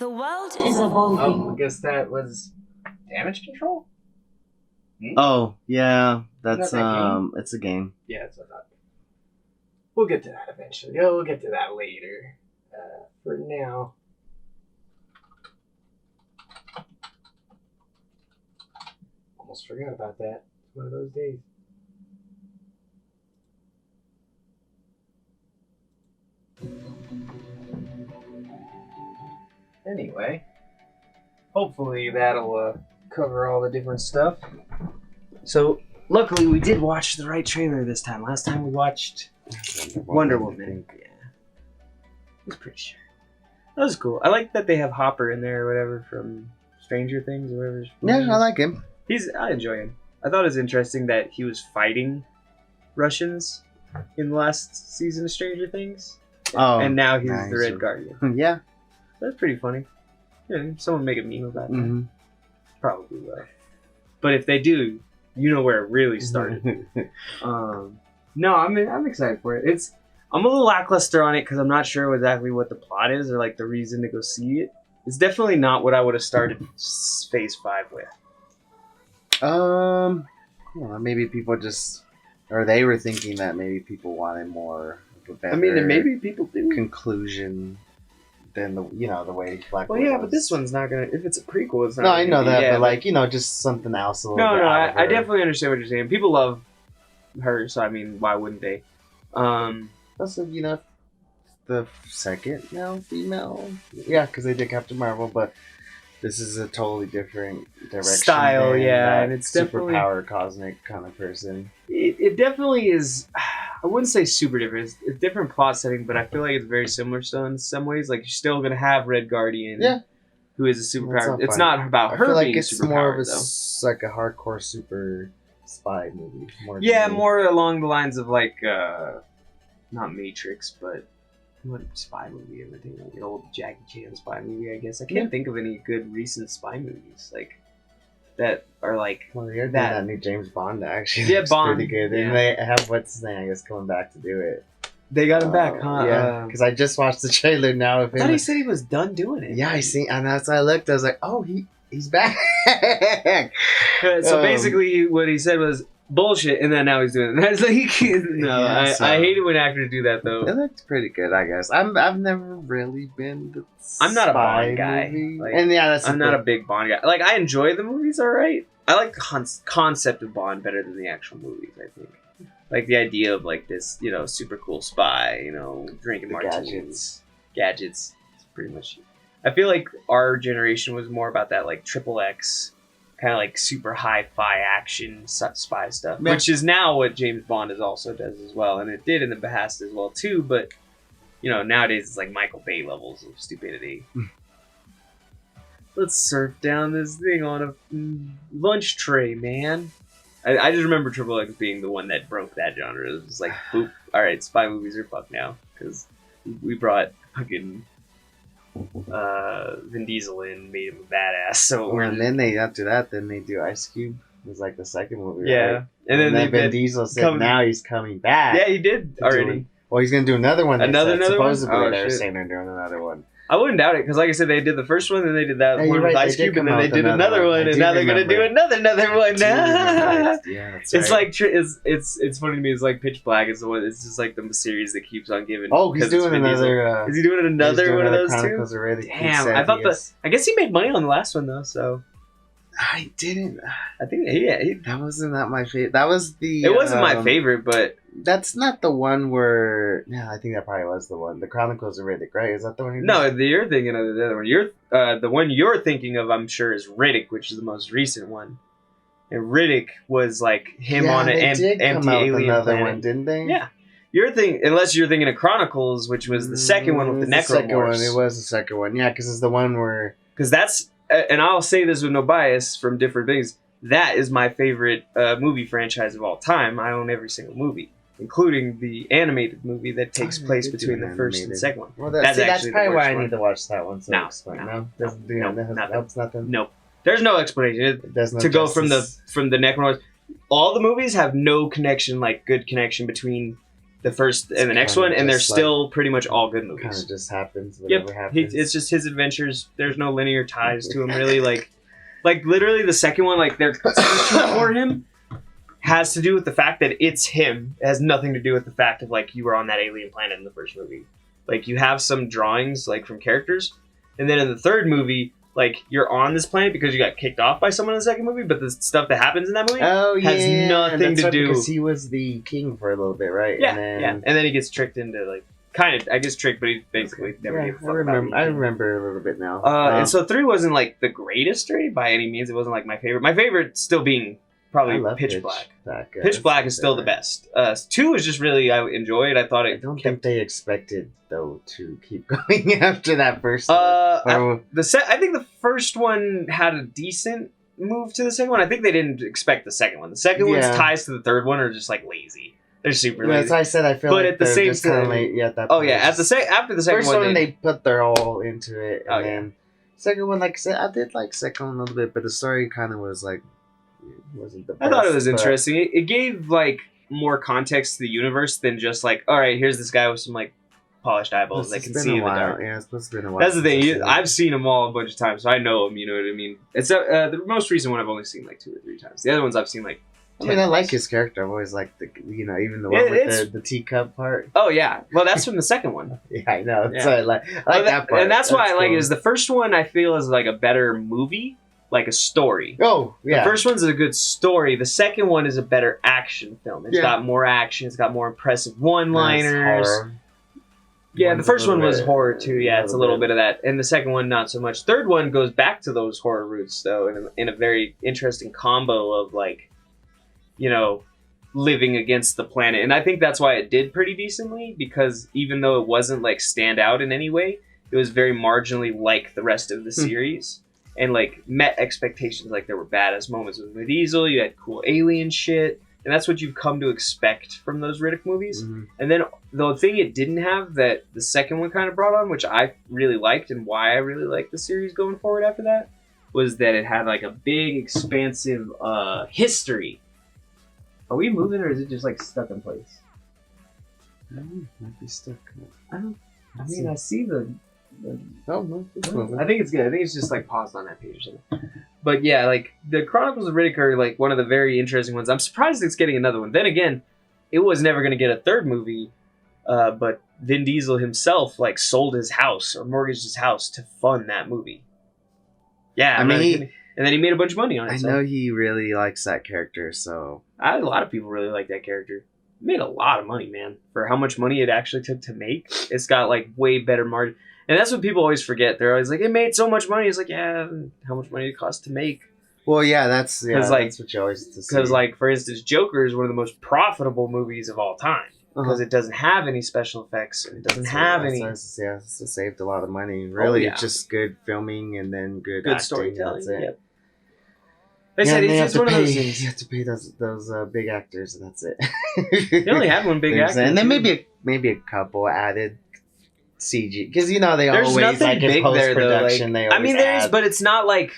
The world is evolving. Oh, I guess that was damage control? Oh, yeah. That's, Isn't that game? it's a game. Yeah, that's what I thought. We'll get to that eventually. Oh, we'll get to that later. For now. Almost forgot about that. It's one of those days. Anyway, hopefully that'll cover all the different stuff. So, luckily we did watch the right trailer this time. Last time we watched Wonder Woman. Yeah. I was pretty sure. That was cool. I like that they have Hopper in there or whatever from Stranger Things or whatever. Yeah, I like him. I enjoy him. I thought it was interesting that he was fighting Russians in the last season of Stranger Things. Oh, and now he's nice. the Red Guardian. Yeah. That's pretty funny. Yeah, someone make a meme about that. Mm-hmm. Probably will. But if they do, you know where it really started. No, I'm excited for it. I'm a little lackluster on it because I'm not sure exactly what the plot is or like the reason to go see it. It's definitely not what I would have started Phase 5 with. Well, maybe people just, or they were thinking that maybe people wanted more of a better. I mean, and maybe people do. Conclusion than the way Black Well, Widow yeah, but was. this one's not gonna. If it's a prequel, it's not. No, I know that, yeah, but like just something else. A little No, bit out of I her. definitely understand what you're saying. People love her, so I mean, why wouldn't they? Also, the second now female. Yeah, because they did Captain Marvel, but this is a totally different direction. Style, than yeah, that and it's definitely superpower cosmic kind of person. It definitely is. I wouldn't say super different. It's a different plot setting, but I feel like it's very similar still in some ways. Like you're still gonna have Red Guardian, Yeah, who is a superpower. It's fine. not about I her feel like being it's superpowered, more of though. like a hardcore super spy movie. Yeah, than- more along the lines of like not Matrix, but what spy movie am I thinking? Like an old Jackie Chan spy movie, I guess. I can't think of any good recent spy movies like that are like. Well, they're doing that- that new James Bond actually. Yeah, Looks Bond, pretty good. yeah. And they have what's his name? I guess coming back to do it. They got him back, huh? Yeah, because I just watched the trailer now of I thought him. he said he was done doing it. Yeah, I see, and that's why I looked. I was like, oh, he's back. So basically, what he said was bullshit, and then now he's doing it. That's like, no, Yeah, I hate it when actors do that It though. looked pretty good, I guess. I've never really been. The I'm not a spy Bond guy. movie. Like, and yeah, that's I'm not a big Bond guy. Like I enjoy the movies, all right. I like the concept of Bond better than the actual movies. I think, like the idea of like this, super cool spy, drinking The martinis, gadgets. It's pretty much. I feel like our generation was more about that, like XXX, kind of like super hi-fi action spy stuff, Yeah. which is now what James Bond also does as well, and it did in the past as well too. But nowadays it's like Michael Bay levels of stupidity. Let's surf down this thing on a lunch tray, man. I just remember XXX being the one that broke that genre. It was just like, boop, all right, spy movies are fucked now because we brought fucking Vin Diesel in, and made him a badass. So and then after that, they do Ice Cube. It was like the second movie, yeah, right? and then Vin Diesel said now he's coming back. Yeah, he did already. Well, he's gonna do another one. Another one? Supposedly, Oh, they're shit. saying they're doing another one. I wouldn't doubt it because, like I said, they did the first one, then they did that Yeah, one you're with right, Ice they did Cube, and then come they out with did another one, I and do now they're gonna do remember. another one. Yeah, that's It's right. like it's funny to me. It's like Pitch Black is the one. It's just like the series that keeps on giving. Oh, he's 'cause it's doing Vin Diesel. another. Is he doing another one of those Chronicles two? already. He Damn, said I thought he is- I guess he made money on the last one though. So I didn't. I think yeah, That wasn't that my favorite. That was the. it wasn't my favorite, but That's not the one where. Yeah, I think that probably was the one. The Chronicles of Riddick, right? Is that the one? You're no, you're thinking of the other one. The one you're thinking of, I'm sure, is Riddick, which is the most recent one. And Riddick was like him on an empty alien another planet. one, didn't they? Yeah, unless you're thinking of Chronicles, which was the second one with the It was the second one. It Necromorphs. was the second one. Yeah, because it's the one where. Because that's, and I'll say this with no bias from different things. That is my favorite movie franchise of all time. I own every single movie, including the animated movie that takes Oh, place they do between the an first and animated. second one. Well, That's that's actually the probably why worst I one. need to watch that one. So No, explain. no, No, doesn't do no, that. nothing. Helps nothing. Nope. There's no explanation. It does no To go justice. from the Necromorphs, all the movies have no connection, like good connection between the first and the next one, and they're still pretty much all good movies. Kind of just happens. Whatever happens. It's just his adventures. There's no linear ties to him really. Like literally the second one, like their search for him has to do with the fact that it's him. It has nothing to do with the fact of like you were on that alien planet in the first movie. Like you have some drawings like from characters, and then in the third movie, like you're on this planet because you got kicked off by someone in the second movie, but the stuff that happens in that movie has nothing to do. Because he was the king for a little bit, right? Yeah, and then he gets tricked into like kind of, I guess tricked, but he basically never gave a fuck about I remember a little bit now. And so 3 wasn't like the greatest story by any means. It wasn't like my favorite. My favorite still being probably Pitch Black. Pitch Black is still the best. 2 was just really I enjoyed. I thought it. I don't think they expected though to keep going after that first one. I think the first one had a decent move to the second one. I think they didn't expect the second one. The second one's ties to the third one are just like lazy. They're super lazy. As I said, I feel but like at the same time, late. Yeah, at that oh point. yeah, after the second first one, they put their all into it, and then second one, like I said, I did like second one a little bit, but the story kind of was like wasn't the best. I thought it was interesting. It gave like more context to the universe than just like, all right, here's this guy with some like polished eyeballs that can see in the dark. Yeah, it's supposed to be a while. That's the thing. I've seen them all a bunch of times, so I know them. You know what I mean? It's the most recent one I've only seen like 2 or 3 times. The other ones I've seen like. I mean, I like his character. I've always liked the, even the one with the teacup part. Oh yeah, well that's from the second one. Yeah, I know. Yeah. So I like that part, and that's why I like it. Is the first one I feel is like a better movie, like a story. Oh yeah. The first one's a good story. The second one is a better action film. It's got more action. It's got more impressive one-liners. Yeah, the first one was horror too. Yeah, it's a little bit of that, and the second one not so much. Third one goes back to those horror roots though, in a very interesting combo of like. Living against the planet. And I think that's why it did pretty decently, because even though it wasn't like stand out in any way, it was very marginally like the rest of the series and like met expectations. Like there were badass moments with Vin Diesel, you had cool alien shit, and that's what you've come to expect from those Riddick movies. Mm-hmm. And then the thing it didn't have that the second one kind of brought on, which I really liked and why I really liked the series going forward after that, was that it had like a big expansive history. Are we moving, or is it just like stuck in place? Might be stuck. I see the. Oh no, it's moving. I think it's good. I think it's just like paused on that page or something. But yeah, like the Chronicles of Riddick are like one of the very interesting ones. I'm surprised it's getting another one. Then again, it was never going to get a third movie, but Vin Diesel himself like sold his house or mortgaged his house to fund that movie. Yeah, I mean. And then he made a bunch of money on it. I know he really likes that character, so... A lot of people really like that character. It made a lot of money, man. For how much money it actually took to make, it's got, like, way better margin. And that's what people always forget. They're always like, it made so much money. It's like, yeah, how much money did it cost to make? Well, yeah, that's what you always see. Because, like, for instance, Joker is one of the most profitable movies of all time. Because it doesn't have any special effects. And it doesn't have any... Yeah, it saved a lot of money. Really, it's just good filming and then good acting, storytelling. That's it. Yep. They said it's one of those things. You have to pay those big actors, and that's it. They only had one big actor. And then maybe a couple added CG. Because, they There's always, nothing like, big in post-production, there, though. There is, but it's not, like,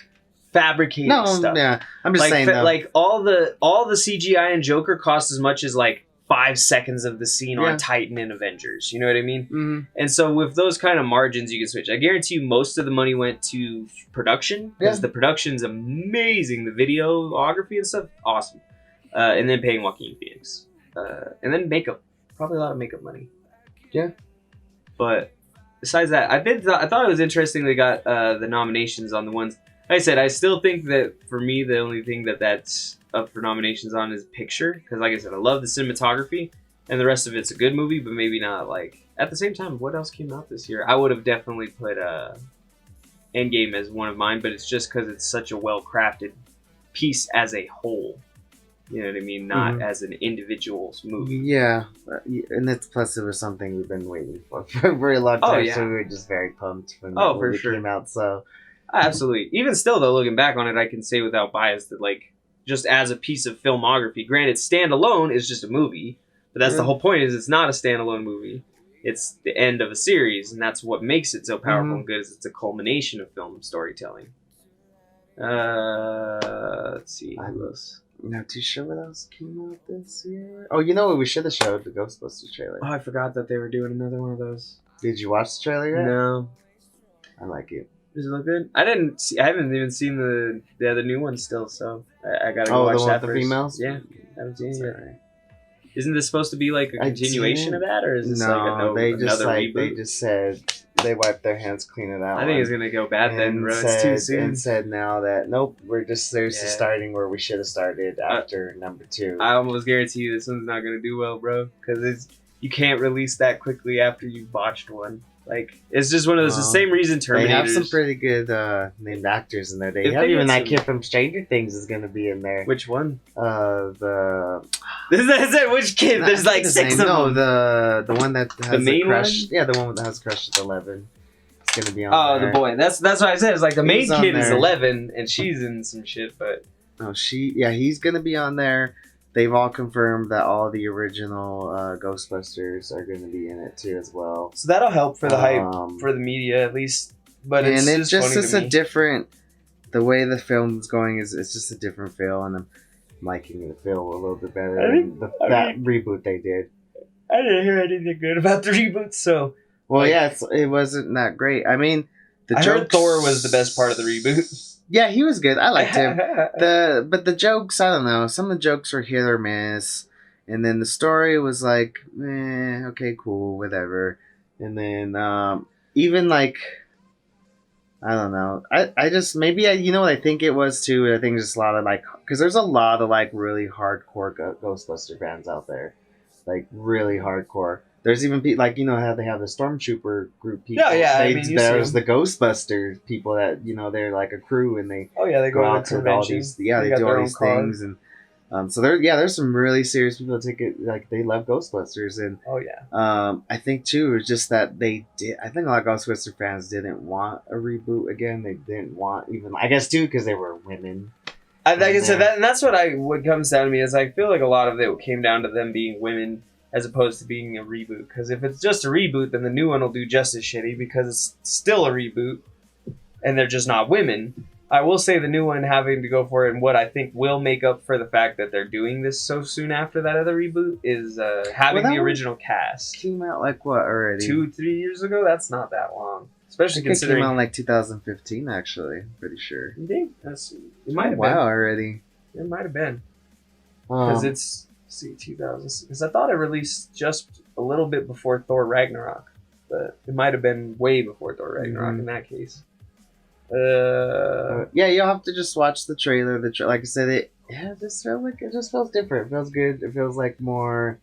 fabricated stuff. Yeah. I'm just saying, though. Like, all the CGI in Joker cost as much as, like, 5 seconds of the scene on Titan and Avengers. You know what I mean? Mm-hmm. And so with those kind of margins, you can switch. I guarantee you most of the money went to production because the production's amazing. The videography and stuff, awesome. And then paying Joaquin Phoenix. And then makeup. Probably a lot of makeup money. Yeah. But besides that, I thought it was interesting they got the nominations on the ones. Like I said, I still think that for me, the only thing that's up for nominations on is picture. Because like I said, I love the cinematography. And the rest of it's a good movie, but maybe not like... At the same time, what else came out this year? I would have definitely put Endgame as one of mine, but it's just because it's such a well-crafted piece as a whole. You know what I mean? Not as an individual's movie. Yeah. And that's plus it was something we've been waiting for a very long time. So we were just very pumped when the movie came out. So... Absolutely. Even still, though, looking back on it, I can say without bias that, like, just as a piece of filmography, granted, standalone is just a movie, but that's the whole point, is it's not a standalone movie. It's the end of a series, and that's what makes it so powerful and good, is it's a culmination of film storytelling. Let's see. Who else? Not too sure what else came out this year. Oh, you know what? We should have showed the Ghostbusters trailer. Oh, I forgot that they were doing another one of those. Did you watch the trailer yet? No. I like it. Does it look good? I haven't even seen the other new one still, so I gotta go Oh, watch the one that with the first. females? Yeah, I haven't seen it yet. Alright. Isn't this supposed to be like a continuation of that, or is this No, they just another like reboot? they just said they wiped their hands clean of that I think it's gonna go bad then, bro. It's too soon. And said now that nope, we're just seriously Yeah. starting where we should have started after number 2. I almost guarantee you this one's not gonna do well, bro, because you can't release that quickly after you've botched one. Like, it's just one of those. The same reason Terminators. They have some pretty good named actors in there. They If have they even get that some- kid from Stranger Things is gonna be in there. Which one? The Is that which kid? There's like 6 of them. No, the one that has The main crush. one? Yeah, the one that has a crush with 11. It's gonna be on. Oh, there. the boy. That's what I said. It's like the main He's on kid is there. 11, and she's in some shit. But Oh, he's gonna be on there. They've all confirmed that all the original Ghostbusters are gonna be in it too as well. so that'll help for the hype Um, for the media at least. But and it's it's just funny it's to a me. different. The way the film's going is it's just a different feel, and I'm liking the feel a little bit better than that reboot they did. I didn't hear anything good about the reboot, so Well, like- yeah, it wasn't that great. I mean, the I jokes, heard Thor was the best part of the reboot. Yeah, he was good. I liked him. But the jokes, I don't know. Some of the jokes were hit or miss, and then the story was like, okay, cool, whatever. And then even like, I don't know. I just maybe you know what I think it was too. I think just a lot of like, because there's a lot of like really hardcore Ghostbuster fans out there, like really hardcore. There's even people like, you know how they have the Stormtrooper group people. Yeah, I mean, you there's see the Ghostbusters people that, you know, they're like a crew and they Oh yeah, they go go out to to all conventions. these. Yeah, they got do their all own these car. things, and so there's some really serious people that take it like they love Ghostbusters, and Oh yeah. I think too it's just that they did. I think a lot of Ghostbuster fans didn't want a reboot again. They didn't want even, I guess too, because they were women. Like I said, and that's what comes down to me is I feel like a lot of it came down to them being women as opposed to being a reboot. Because if it's just a reboot, then the new one will do just as shitty because it's still a reboot, and they're just not women. I will say the new one having to go for it, and what I think will make up for the fact that they're doing this so soon after that other reboot is having Well, that the original cast. Came out like what already? 2-3 years ago. That's not that long, I especially think it came considering. out in like 2015. Actually, I'm pretty sure. You think? It might have wow, already. been. It might have been because it's 2000. Because I thought it released just a little bit before Thor Ragnarok, but it might have been way before Thor Ragnarok in that case. Yeah, you'll have to just watch the trailer. Like I said, it just feels different. It feels good. It feels like more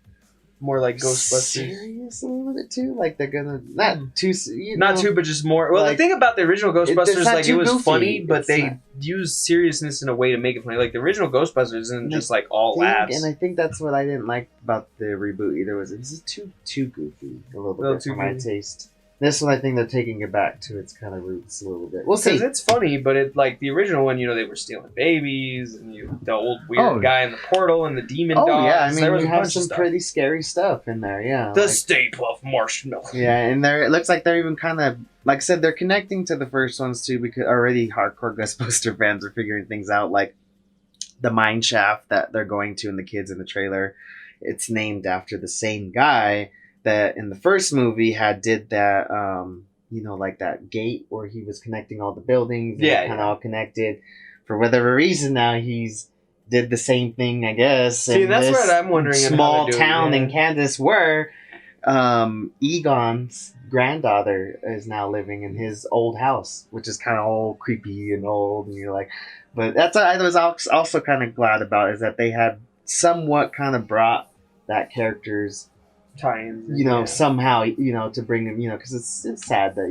like Ghostbusters. serious a little bit too. Like they're gonna not too, Not too, but just more. Well, like, the thing about the original Ghostbusters, not like it too was goofy. funny, but It's they not. used seriousness in a way to make it funny. Like the original Ghostbusters isn't And just like all laughs. And I think that's what I didn't like about the reboot either. Was it was too goofy a little bit Too for my goofy. taste. This one, I think they're taking it back to its kind of roots a little bit. We'll see. Because it's funny, but it like the original one, they were stealing babies, and the old weird guy in the portal, and the demon dogs. Oh yeah, I There mean was you a have bunch of some stuff. pretty scary stuff in there. Yeah, The like- Stay Puft Marshmallow. Yeah, and it looks like they're even kind of, like I said, they're connecting to the first ones too, because already hardcore Ghostbuster fans are figuring things out. Like the mine shaft that they're going to, and the kids in the trailer, it's named after the same guy that in the first movie did that. Like that gate where he was connecting all the buildings. And Yeah, kind of all connected. For whatever reason, now he's did the same thing, I guess. See, in that's this what I'm wondering. Small how town they're doing, in Kansas where Egon's granddaughter is now living in his old house, which is kind of all creepy and old, and you're like, but that's what I was also kind of glad about, is that they had somewhat kind of brought that character's tie-ins. somehow, to bring him, because it's sad that,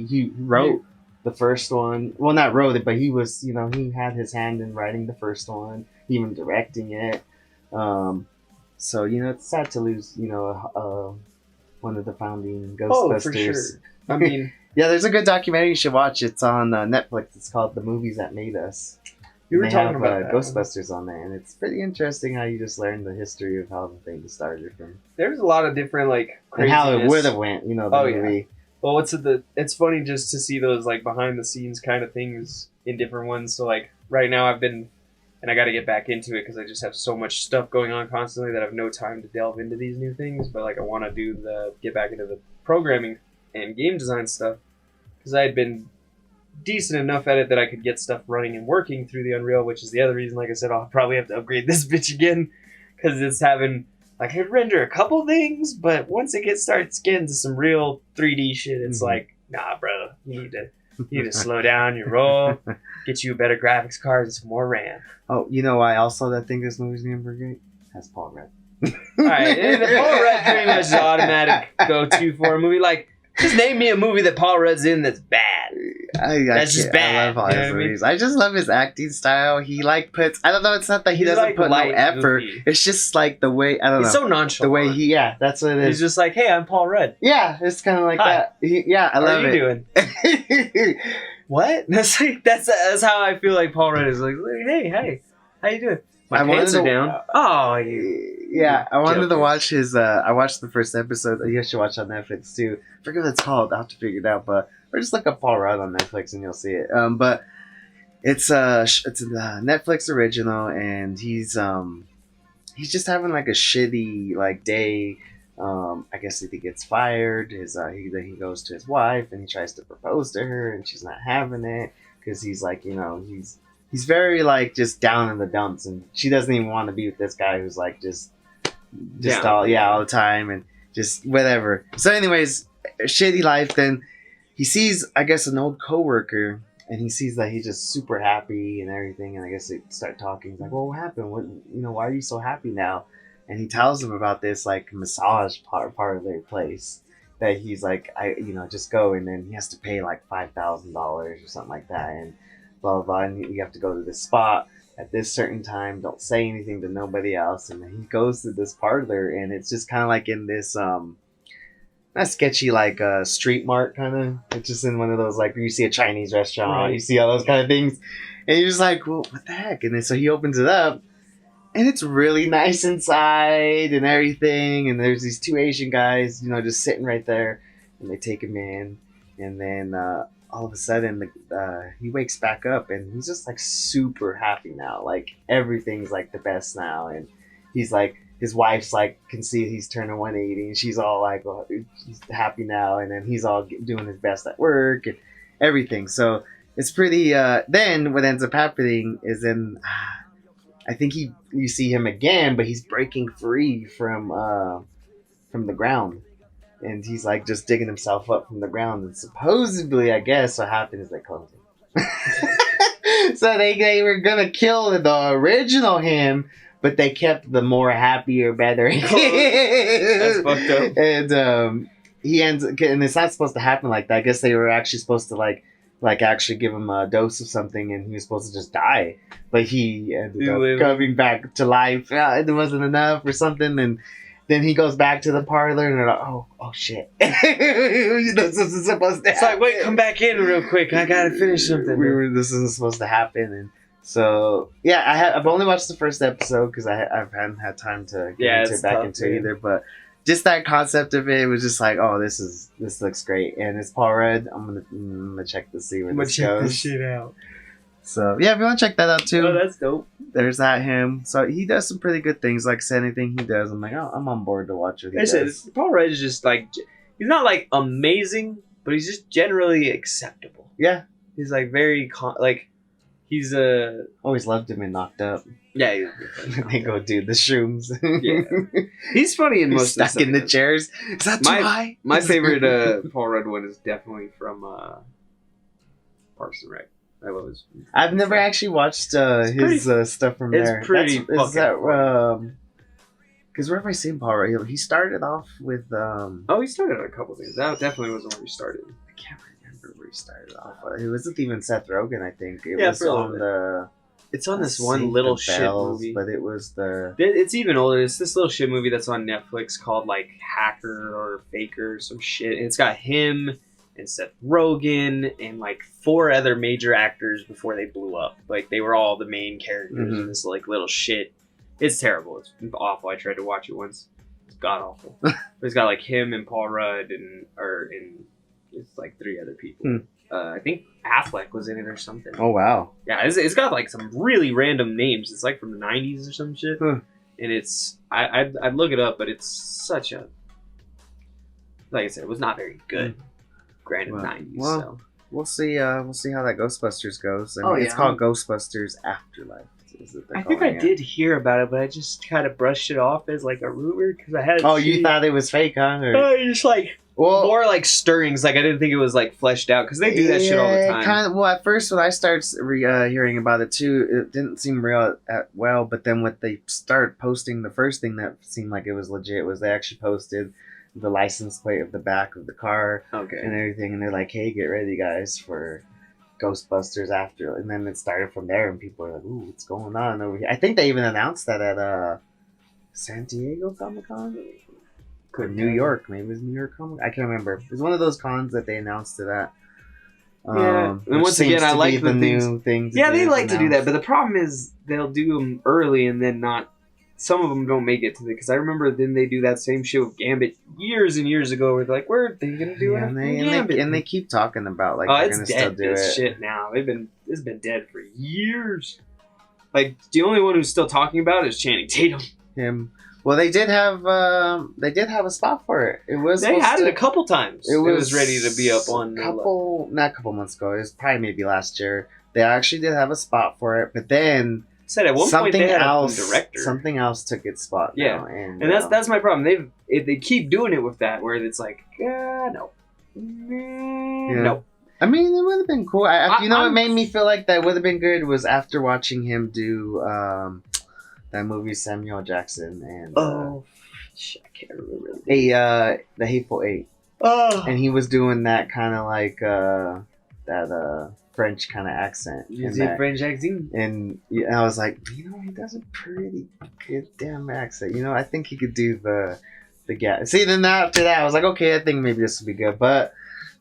he wrote the first one. Well, not wrote it, but he was, he had his hand in writing the first one, even directing it. So, it's sad to lose, one of the founding Ghostbusters. Oh, for sure. I mean, yeah, there's a good documentary you should watch. It's on Netflix. It's called The Movies That Made Us. you were And they talking have, about that. Ghostbusters on there, and it's pretty interesting how you just learn the history of how the thing started from, There's a lot of different and craziness. how it would have went. The Oh, yeah. movie. Well, it's funny just to see those behind the scenes kind of things in different ones. So right now I've been and I got to get back into it because I just have so much stuff going on constantly that I have no time to delve into these new things. But like I want to get back into the programming and game design stuff because I had been decent enough at it that I could get stuff running and working through the Unreal, which is the other reason, like I said, I'll probably have to upgrade this bitch again because it's having, like, I could render a couple things, but once it starts getting to some real 3D shit, it's like, nah, bro, you need to slow down your roll, get you a better graphics card and some more RAM. Oh, you know why also that think this movie's gonna be great? Has Paul Rudd. Alright, and the Paul Rudd pretty much is automatic go-to for a movie. Like, just name me a movie that Paul Rudd's in that's bad. That's just bad. I love all his movies. I just love his acting style. He like puts. I don't know. It's not that he doesn't like put no light effort. goofy. It's just like the way I don't know. He's so nonchalant. The way he, yeah, that's what it is. He's just like, hey, I'm Paul Rudd. Yeah, it's kind of like Hi. that. I love How are you doing? What? That's like that's how I feel like Paul Rudd is. Like, hey, how you doing? My pants are down. Oh, yeah, I wanted to Joker. watch his. I watched the first episode. You should watch on Netflix too. I forget what it's called. I'll have to figure it out. But or just look up Paul Rudd on Netflix and you'll see it. But it's a Netflix original, and he's just having like a shitty like day. I guess he gets fired. He goes to his wife and he tries to propose to her, and she's not having it because he's like, he's very like just down in the dumps, and she doesn't even want to be with this guy who's like just all the time and just whatever. So, anyways, shitty life. Then he sees, I guess, an old coworker, and he sees that he's just super happy and everything. And I guess they start talking. He's like, "Well, what happened? Why are you so happy now?" And he tells him about this like massage part of their place that he's like, just go, and then he has to pay like $5,000 or something like that, and blah blah blah. And you have to go to this spot at this certain time. Don't say anything to nobody else. And then he goes to this parlor, and it's just kind of like in this not sketchy like street mart kind of. It's just in one of those like where you see a Chinese restaurant, Right. you see all those kind of things, and you're just like, well, what the heck? And then so he opens it up. And it's really nice inside and everything. And there's these two Asian guys, just sitting right there. And they take him in. And then all of a sudden, he wakes back up. And he's just like super happy now. Like everything's like the best now. And he's like, his wife's like, can see he's turning 180. And she's all like, well, he's happy now. And then he's all doing his best at work and everything. So it's pretty. Then what ends up happening is then. I think you see him again, but he's breaking free from the ground, and he's like just digging himself up from the ground. And supposedly, I guess what happened is they cloned him. So they were gonna kill the original him, but they kept the more happier, better. That's fucked up. And he ends, and it's not supposed to happen like that. I guess they were actually supposed to like actually give him a dose of something, and he was supposed to just die, but he ended up coming back to life. It wasn't enough or something, and then he goes back to the parlor, and they're like, oh shit. This isn't supposed to happen. It's like, wait, come back in real quick. I gotta finish something. This isn't supposed to happen, and so yeah, I've only watched the first episode because I haven't had time to get into either, but. Just that concept of it was just like, oh, this looks great, and it's Paul Rudd. I'm gonna check to see where this goes. Check this shit out. So yeah, if you want to check that out too, Oh, that's dope. there's that him. So he does some pretty good things. Like I said, anything he does, I'm like, oh, I'm on board to watch what he does. Paul Rudd is just like, he's not like amazing, but he's just generally acceptable. Yeah, He's like very he's always loved him and Knocked Up. yeah. They go do the shrooms. Yeah. He's funny in most stuck in the chairs. Is that too high? My favorite Paul Rudd one is definitely from Parks and Rec. I love his. I've never actually watched his stuff from there. It's pretty. Is that because where have I seen Paul Rudd? He started off with. Oh, he started on a couple things. That definitely wasn't where he started. I can't remember where he started off. It wasn't even Seth Rogen. I think it Yeah, was for a little on bit. the. It's on this Save one the little shit Bells, movie. but it was the. It's even older. It's this little shit movie that's on Netflix called like Hacker or Faker or some shit. And it's got him and Seth Rogen and like 4 other major actors before they blew up. Like they were all the main characters in this like little shit. It's terrible. It's awful. I tried to watch it once. It's god awful. But it's got like him and Paul Rudd and it's like 3 other people. I think Affleck was in it or something. Oh wow. Yeah, it's got like some really random names. It's like from the 90s or some shit. Huh. And it's I'd look it up, but it's such a, like I said, it was not very good. Granted, Well, 90s. well, So We'll see how that Ghostbusters goes. I mean, Oh, it's yeah. called Ghostbusters Afterlife. Is what they're I think I calling it. did hear about it, but I just kind of brushed it off as like a rumor because I had. Oh, you thought it was fake, huh? Or, Just like well, more like stirrings. Like I didn't think it was like fleshed out because they do that shit all the time. Kind of, well, at first when I started hearing about it too, it didn't seem real well. But then when they started posting, the first thing that seemed like it was legit was they actually posted the license plate of the back of the car Okay. and everything, and they're like, "Hey, get ready, guys, for Ghostbusters After." And then it started from there, and people are like, "Ooh, what's going on over here?" I think they even announced that at San Diego Comic-Con. Or New York, maybe it was New York Comic. I can't remember. It was one of those cons that they announced it at. Yeah, and which once again, seems I to like be the new thing. Yeah, they like to do that, announce. but the problem is they'll do them early and then not. Some of them don't make it to the. Because I remember then they do that same shit with Gambit years and years ago. Where they're like, "Where are they gonna do Yeah, it?" and they keep talking about like Oh, they're it's gonna still dead do as it. shit now. It's been dead for years. Like the only one who's still talking about it is Channing Tatum. Him. Well, they did have a spot for it. It was They supposed had to- it a couple times. It was ready to be up on not a couple months ago. It was probably maybe last year. They actually did have a spot for it, but then Said at one point something they had else, a director. something else took its spot. Yeah. now, and That's my problem. They keep doing it with that, where it's like, no, no. I mean, it would have been cool. You know, I'm- what made me feel like that would have been good was after watching him do that movie Samuel Jackson and Oh, I can't remember. the Hateful Eight, Oh, and he was doing that kind of like that French kind of accent. in that. French accent. And I was like, you know, he does a pretty good damn accent. You know, I think he could do the guy. See, then after that, I was like, okay, I think maybe this will be good. But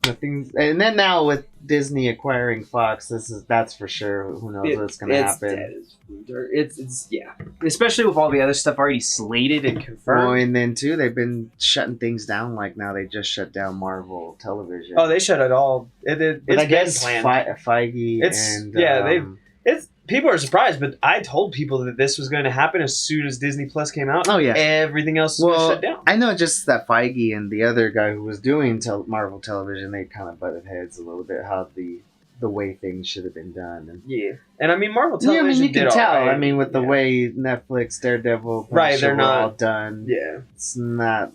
the things, and then now with Disney acquiring Fox, that's for sure. Who knows what's gonna happen? Dead as dirt. It's yeah. Especially with all the other stuff already slated and Well, confirmed. and then too, they've been shutting things down. Like now, they just shut down Marvel Television. Oh, they shut it all. It's but I been guess planned. Feige It's- and yeah, It's people are surprised, but I told people that this was going to happen as soon as Disney Plus came out. Oh yeah. Everything else was Well, shut down. I know just that Feige and the other guy who was doing Marvel Television, they kind of butted heads a little bit how the way things should have been done. And, Yeah, and I mean Marvel yeah, I Television. mean you can did tell. all right. I mean with the Yeah. way Netflix, Daredevil, Right, Punisher they're were not- all done. Yeah, It's not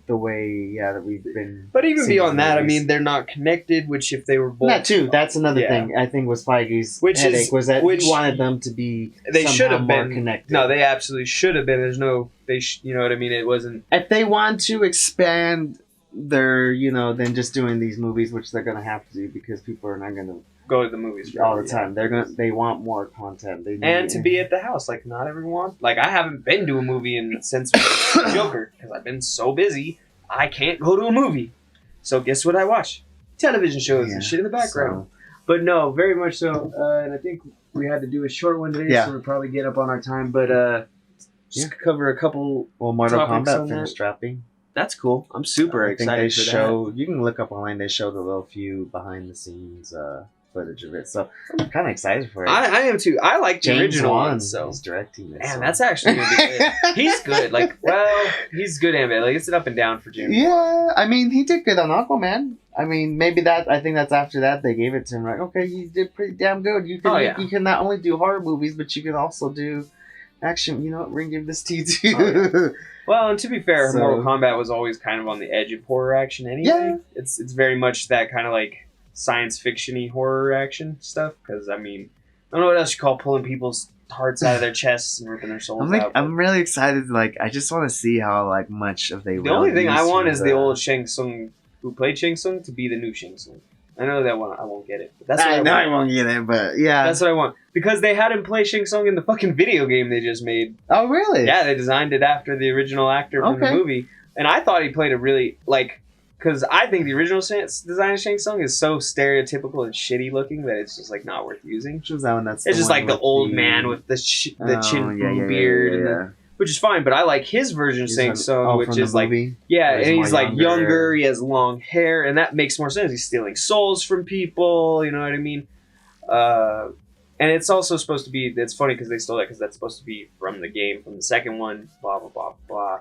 the way that we've been. but even seeing beyond that, I movies. mean they're not connected. Which if they were both, That too. That's another Yeah. thing. I think was Feige's Which is- headache was that which- he wanted them to be. they should somehow have more been connected. No, they absolutely should have been. There's no, you know what I mean. It wasn't. If they want to expand their, then just doing these movies, which they're gonna have to do because people are not gonna Go to the movies all the yeah. time. They want more content. They need And to be at the house, like not everyone. Like I haven't been to a movie since Joker because I've been so busy. I can't go to a movie. So guess what I watch? Television shows and shit in the background. But no, very much so. And I think we had to do a short one today, Yeah. so we'll probably get up on our time. But just cover a couple. Well, Mortal topics on Kombat that. finished dropping. That's cool. I'm super I think excited they for show. You can look up online. They showed a little few behind the scenes footage of it. So I'm kind of excited for it. that. I am too. I like the James original Wan one, so. is directing this. Man, so. that's actually gonna be good. He's good. Like, well, he's good and bad. Like, it's an up and down for James. Yeah, I mean, he did good on Aquaman. I mean, maybe I think that's after that they gave it to him. Like, okay, you did pretty damn good. You can, you can not only do horror movies, but you can also do action. You know what? We're gonna give this to you too. Oh, yeah. Well, and to be fair, So- Mortal Kombat was always kind of on the edge of horror action anyway. Yeah. It's very much that kind of like science fiction-y horror action stuff. Because, I mean, I don't know what else you call pulling people's hearts out of their chests and ripping their souls out. I'm really excited. Like, I just want to see how much of they. The only thing I want is the old Shang Tsung who played Shang Tsung to be the new Shang Tsung. I know that one I won't get it. But that's what I know want. I won't get it, but yeah. That's what I want. Because they had him play Shang Tsung in the fucking video game they just made. Oh really? Yeah, they designed it after the original actor from the Okay. movie. And I thought he played a really, because I think the original design of Shang Tsung is so stereotypical and shitty looking that it's just, not worth using. Which was that one? That's It's just one like the with old man with the chin yeah, beard. And which is fine. But I like his version of Shang Tsung, which is like, yeah, and he's like younger. He has long hair, and that makes more sense. He's stealing souls from people. You know what I mean? And it's also supposed to be. It's funny because they stole that because that's supposed to be from the game, from the second one. Blah blah blah blah.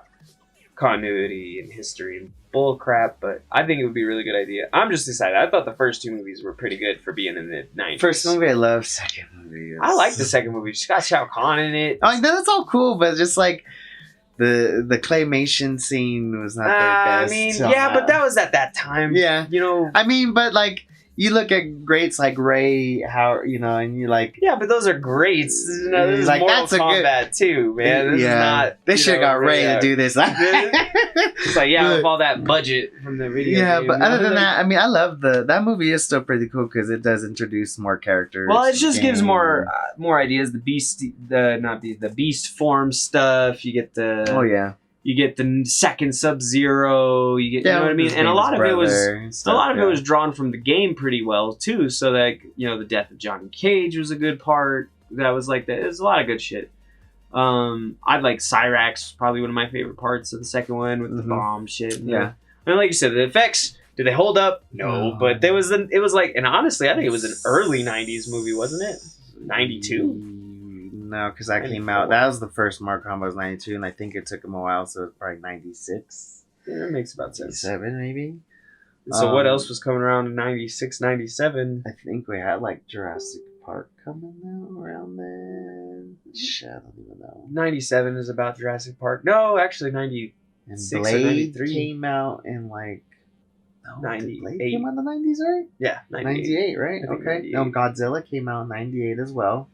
Continuity and history and bull crap, but I think it would be a really good idea. I'm just excited. I thought the first two movies were pretty good for being in the 90s. First movie I love, second movie I like the second movie. It's got Shao Kahn in it. I mean, that's all cool, but just like the claymation scene was not their best. I mean, yeah, but that was at that time. Yeah. You know. I mean, but like, you look at greats like Ray, how, you know, and you're like... Yeah, but those are greats. You know, this is like, Mortal that's a Kombat too, man. This is not... They should have got Ray to do this. It's like, yeah, with all that budget from the video Yeah, game. but other than that, I mean, I love that movie is still pretty cool because it does introduce more characters. Well, it just gives more ideas. The beast form stuff. You get the... Oh, yeah. You get the second Sub-Zero. You get, you know what I mean, and a lot of it was drawn from the game pretty well too. So that, you know, the death of Johnny Cage was a good part. That was like that. There's a lot of good shit. I'd like Cyrax, probably one of my favorite parts of the second one with the bomb shit. Yeah, and like you said, the effects. Did they hold up? No, but it was like, and honestly, I think it was an early '90s movie, wasn't it? '92. No, because that came out. That was the first Mortal Kombat was 92, and I think it took him a while, so it was probably 96. Yeah, that makes about sense. 97, maybe. So what else was coming around in 96, 97? I think we had like Jurassic Park coming out around then. Shit, I don't even know. 97 is about Jurassic Park. No, actually 96 and Blade or 93 came out in like 98. Blade came out in the 90s, right? Yeah, 98, right? Okay. 98. No, Godzilla came out in 98 as well.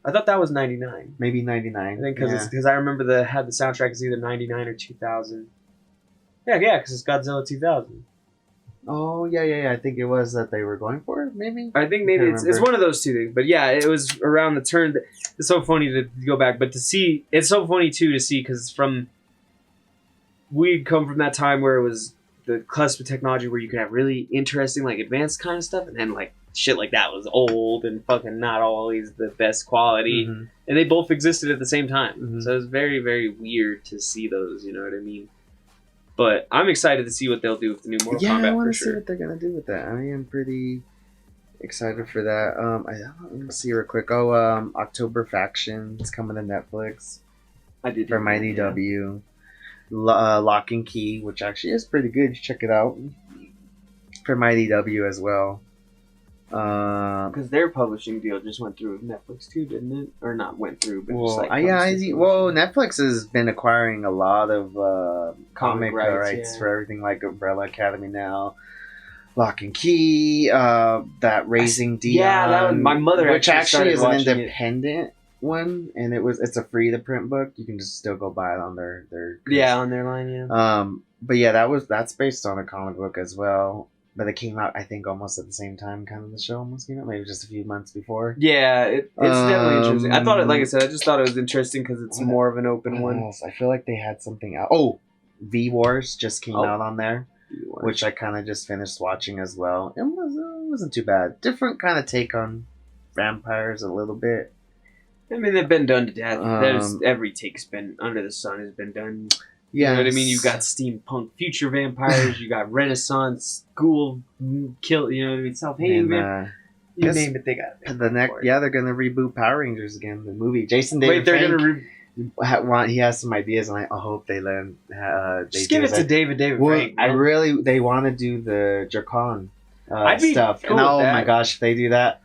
I thought that was 99. Maybe 99. I think because I remember had the soundtrack is either 99 or 2000. Yeah, because it's Godzilla 2000. Oh, yeah. I think it was that they were going for it, maybe? I think maybe it's one of those two things. But yeah, it was around the turn. It's so funny to go back. But to see, it's so funny too to see because we'd come from that time where it was the cusp of technology where you could have really interesting, like advanced kind of stuff. And then like shit like that was old and fucking not always the best quality. Mm-hmm. And they both existed at the same time. Mm-hmm. So it was very, very weird to see those, you know what I mean? But I'm excited to see what they'll do with the new Mortal Kombat. Yeah, I want to see what they're going to do with that. I am pretty excited for that. Let me see real quick. October Faction is coming to Netflix. I did. For Mighty W. Lock and Key, which actually is pretty good. Check it out. For Mighty W as well. Because their publishing deal just went through with Netflix too, didn't it? Or not went through, but well, just like Netflix has been acquiring a lot of comic rights for everything like Umbrella Academy now, Lock and Key, that Raising Dion. Yeah, that was, my mother, which actually is an independent one, and it's a free to print book. You can just still go buy it on their on their line. Yeah. But yeah, that's based on a comic book as well. But it came out, I think, almost at the same time. Kind of the show almost came out, maybe just a few months before. Yeah, it's definitely interesting. I thought like I said, I just thought it was interesting because it's more of an open one. I feel like they had something out. Oh, V Wars just came out on there, which I kind of just finished watching as well. It wasn't too bad. Different kind of take on vampires a little bit. I mean, they've been done to death. Every take's been under the sun has been done. Yeah, you know what I mean? You've got steampunk future vampires, you got Renaissance, ghoul, kill, you know what I mean? Self-hating vampires. You name it, they got it. They're going to reboot Power Rangers again, the movie. Jason David Frank, he has some ideas, and I hope they let him. Just give it to David Frank. They want to do the Dracon stuff. Cool and my gosh, if they do that,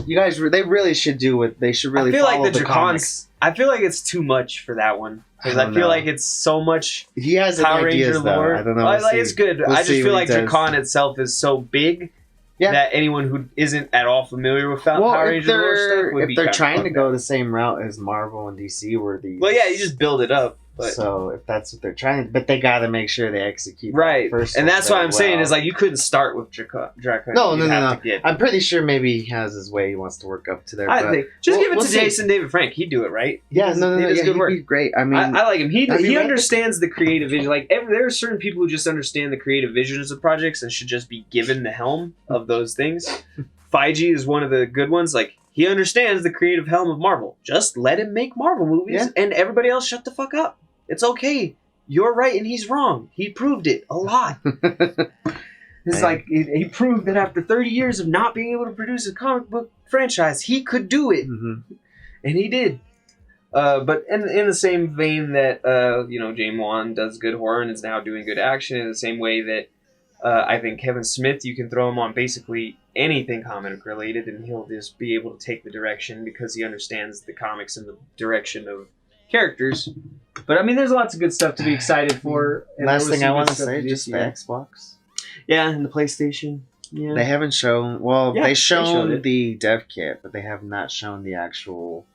you guys, they really should do it. They should really follow the Dracons. I feel like it's too much for that one. Because I feel like it's so much he has Power ideas, Ranger lore. I don't know. It's good. I just feel like Dracon itself is so big that anyone who isn't at all familiar with Power Ranger lore stuff would be if they're trying to go the same route as Marvel and DC, where these... Well, yeah, you just build it up. But, so if that's what they're trying, but they got to make sure they execute right. First, and that's what I'm saying is like you couldn't start with Dracon. No. I'm pretty sure maybe he has his way. He wants to work up to there. I think just give it to Jason David Frank. He'd do it right. Yeah, he does good work. He'd be great. I mean, I like him. He understands the creative vision. Like there are certain people who just understand the creative visions of projects and should just be given the helm of those things. Feige is one of the good ones. Like, he understands the creative helm of Marvel. Just let him make Marvel movies, and everybody else shut the fuck up. It's okay. You're right and he's wrong. He proved it a lot. It's like he proved that after 30 years of not being able to produce a comic book franchise, he could do it, and he did. But in the same vein that James Wan does good horror and is now doing good action, in the same way that I think Kevin Smith, you can throw him on basically anything comic related, and he'll just be able to take the direction because he understands the comics and the direction of characters. But I mean, there's lots of good stuff to be excited for. Last thing I want to say, just the Xbox. Yeah, and the PlayStation. Yeah. They haven't shown. Well, Yeah, they shown showed it. the dev kit, but they have not shown the actual.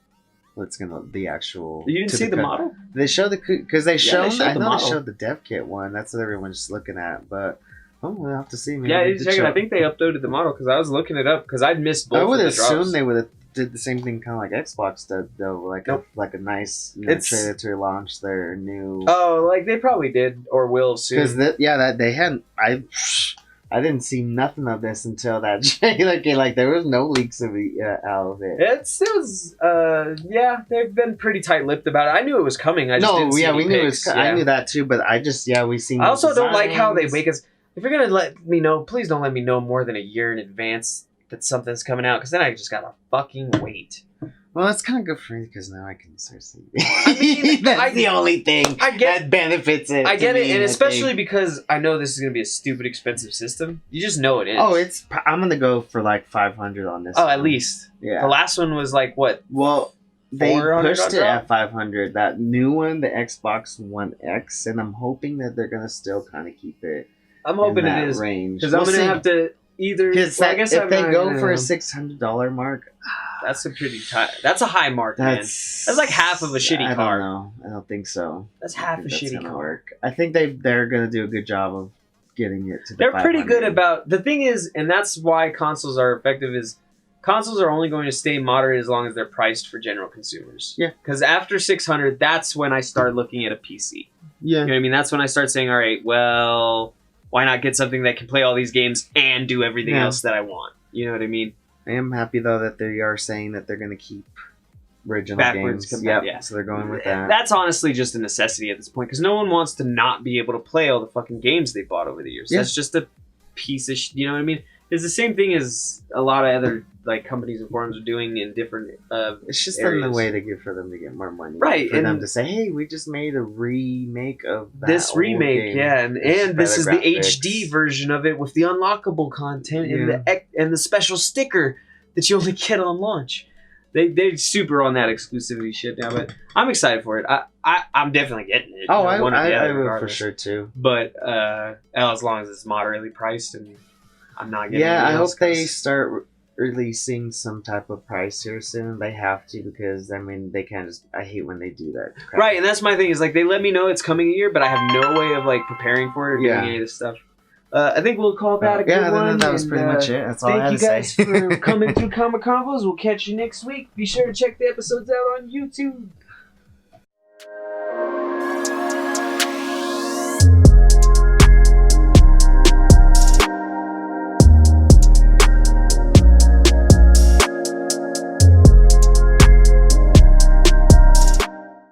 The actual. You didn't see the model? They showed the because they showed. showed I the know model. they showed the dev kit one. That's what everyone's looking at. But we'll have to see. Maybe Yeah, they check did it. show- I think they uploaded the model because I was looking it up because I'd missed both. I would of the assume drops. they would have did the same thing, kind of like Xbox did, though. Like Nope. a nice It's- trailer to launch their new. Oh, like they probably did or will soon. Because that they hadn't. I didn't see nothing of this until that trailer came. Like there was no leaks of it out of it. They've been pretty tight-lipped about it. I knew it was coming. I just didn't see any we knew it pics. was. I knew that too, but I just we seen. I also the don't like how they designs. make us. If you're gonna let me know, please don't let me know more than a year in advance that something's coming out, because then I just gotta fucking wait. Well, it's kind of good for me because now I can start seeing. I mean, that's the only thing that benefits it. I get to it, me, and I especially think. because I know this is gonna be a stupid expensive system. You just know it is. Oh, I'm gonna go for like 500 on this. at one. least. Yeah. The last one was like what? Well, they 400 pushed on it drop? at 500. That new one, the Xbox One X, and I'm hoping that they're gonna still kind of keep it. I'm hoping in that it is range because I'm gonna have to either. Because Well, I guess if they I'm go not- for a $600 mark, that's a pretty tight. That's a high mark, man. that's like half of a shitty I car. don't know. I don't think so. That's I half think a that's shitty gonna car. work. I think they're gonna do a good job of getting it to. They're pretty good about the thing is, and that's why consoles are effective. Is consoles are only going to stay moderate as long as they're priced for general consumers. Yeah. Because after 600, that's when I start looking at a PC. Yeah. You know what I mean? That's when I start saying, all right, well, why not get something that can play all these games and do everything Yeah. else that I want? You know what I mean? I am happy though that they are saying that they're gonna keep original Backwards games. compat- Yep. yeah. So they're going with that. That's honestly just a necessity at this point because no one wants to not be able to play all the fucking games they bought over the years. Yeah. That's just a piece of you know what I mean? It's the same thing as a lot of other like companies and forums are doing in different It's just areas. another way to get for them to get more money, Right, For them and- to say, "Hey, we just made a remake of that this old remake, game." yeah, and It's this is the better graphics. HD version of it with the unlockable content Yeah. and the special sticker that you only get on launch. They're super on that exclusivity shit now, but I'm excited for it. I'm definitely getting it. Oh, you know, one or the I other, will for regardless. sure too. But as long as it's moderately priced and I'm not getting. Yeah, I anything hope else, they 'cause- start releasing some type of price here soon. They have to because I mean they can't just. I hate when they do that. crap. Right, and that's my thing is like they let me know it's coming a year, but I have no way of like preparing for it or doing Yeah. any of this stuff. I think we'll call that a good Yeah, one. that was and, pretty much it. That's all I Thank had you to say. guys for coming through Comiconvos. We'll catch you next week. Be sure to check the episodes out on YouTube.